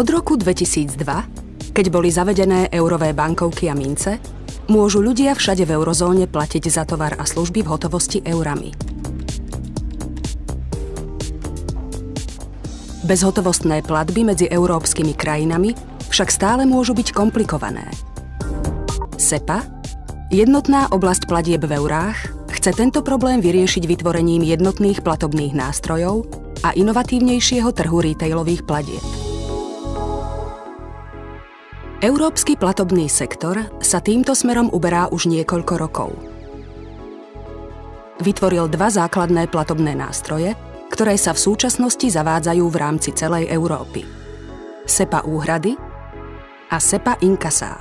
Od roku 2002, keď boli zavedené eurové bankovky a mince, môžu ľudia všade v eurozóne platiť za tovar a služby v hotovosti eurami. Bezhotovostné platby medzi európskymi krajinami však stále môžu byť komplikované. SEPA, jednotná oblasť platieb v eurách, chce tento problém vyriešiť vytvorením jednotných platobných nástrojov a inovatívnejšieho trhu retailových platieb. Európsky platobný sektor sa týmto smerom uberá už niekoľko rokov. Vytvoril dva základné platobné nástroje, ktoré sa v súčasnosti zavádzajú v rámci celej Európy. SEPA úhrady a SEPA inkasá.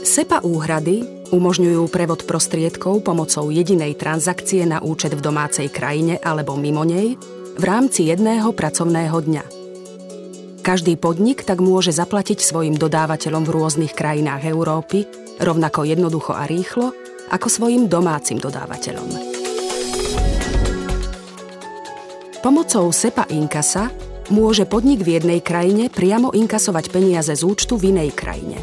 SEPA úhrady umožňujú prevod prostriedkov pomocou jedinej transakcie na účet v domácej krajine alebo mimo nej v rámci jedného pracovného dňa. Každý podnik tak môže zaplatiť svojim dodávateľom v rôznych krajinách Európy rovnako jednoducho a rýchlo ako svojim domácim dodávateľom. Pomocou SEPA inkasa môže podnik v jednej krajine priamo inkasovať peniaze z účtu v inej krajine.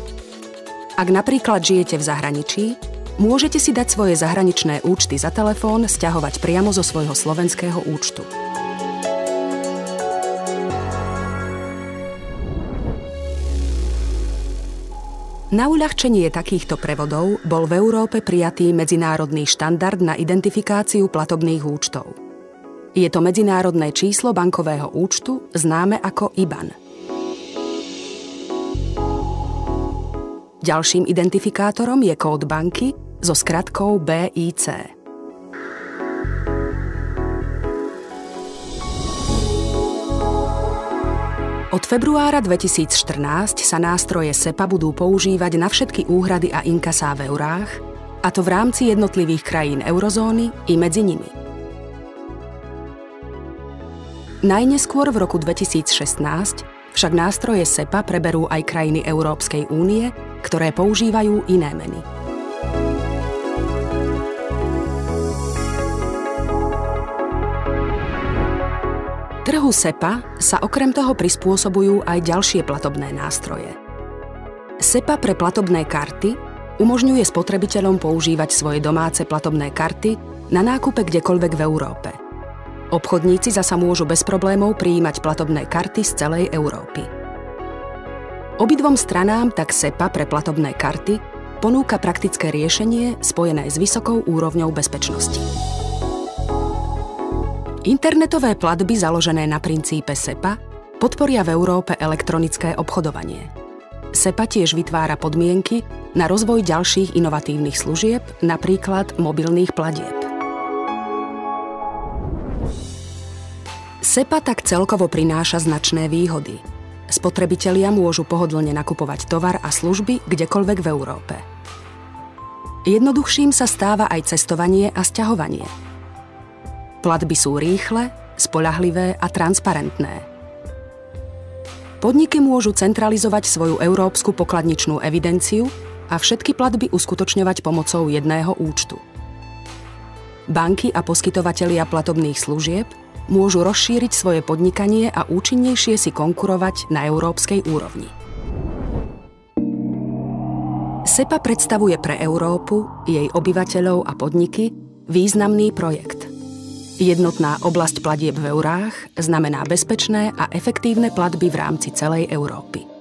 Ak napríklad žijete v zahraničí, môžete si dať svoje zahraničné účty za telefón sťahovať priamo zo svojho slovenského účtu. Na uľahčenie takýchto prevodov bol v Európe prijatý medzinárodný štandard na identifikáciu platobných účtov. Je to medzinárodné číslo bankového účtu, známe ako IBAN. Ďalším identifikátorom je kód banky so skratkou BIC. Od februára 2014 sa nástroje SEPA budú používať na všetky úhrady a inkasá v eurách, a to v rámci jednotlivých krajín eurozóny i medzi nimi. Najneskôr v roku 2016 však nástroje SEPA preberú aj krajiny Európskej únie, ktoré používajú iné meny. Trhu SEPA sa okrem toho prispôsobujú aj ďalšie platobné nástroje. SEPA pre platobné karty umožňuje spotrebiteľom používať svoje domáce platobné karty na nákupe kdekoľvek v Európe. Obchodníci zasa môžu bez problémov prijímať platobné karty z celej Európy. Obidvom stranám tak SEPA pre platobné karty ponúka praktické riešenie spojené s vysokou úrovňou bezpečnosti. Internetové platby založené na princípe SEPA podporia v Európe elektronické obchodovanie. SEPA tiež vytvára podmienky na rozvoj ďalších inovatívnych služieb, napríklad mobilných platieb. SEPA tak celkovo prináša značné výhody. Spotrebitelia môžu pohodlne nakupovať tovar a služby kdekoľvek v Európe. Jednoduchším sa stáva aj cestovanie a sťahovanie. Platby sú rýchle, spoľahlivé a transparentné. Podniky môžu centralizovať svoju európsku pokladničnú evidenciu a všetky platby uskutočňovať pomocou jedného účtu. Banky a poskytovatelia platobných služieb môžu rozšíriť svoje podnikanie a účinnejšie si konkurovať na európskej úrovni. SEPA predstavuje pre Európu, jej obyvateľov a podniky významný projekt. Jednotná oblasť platieb v eurách znamená bezpečné a efektívne platby v rámci celej Európy.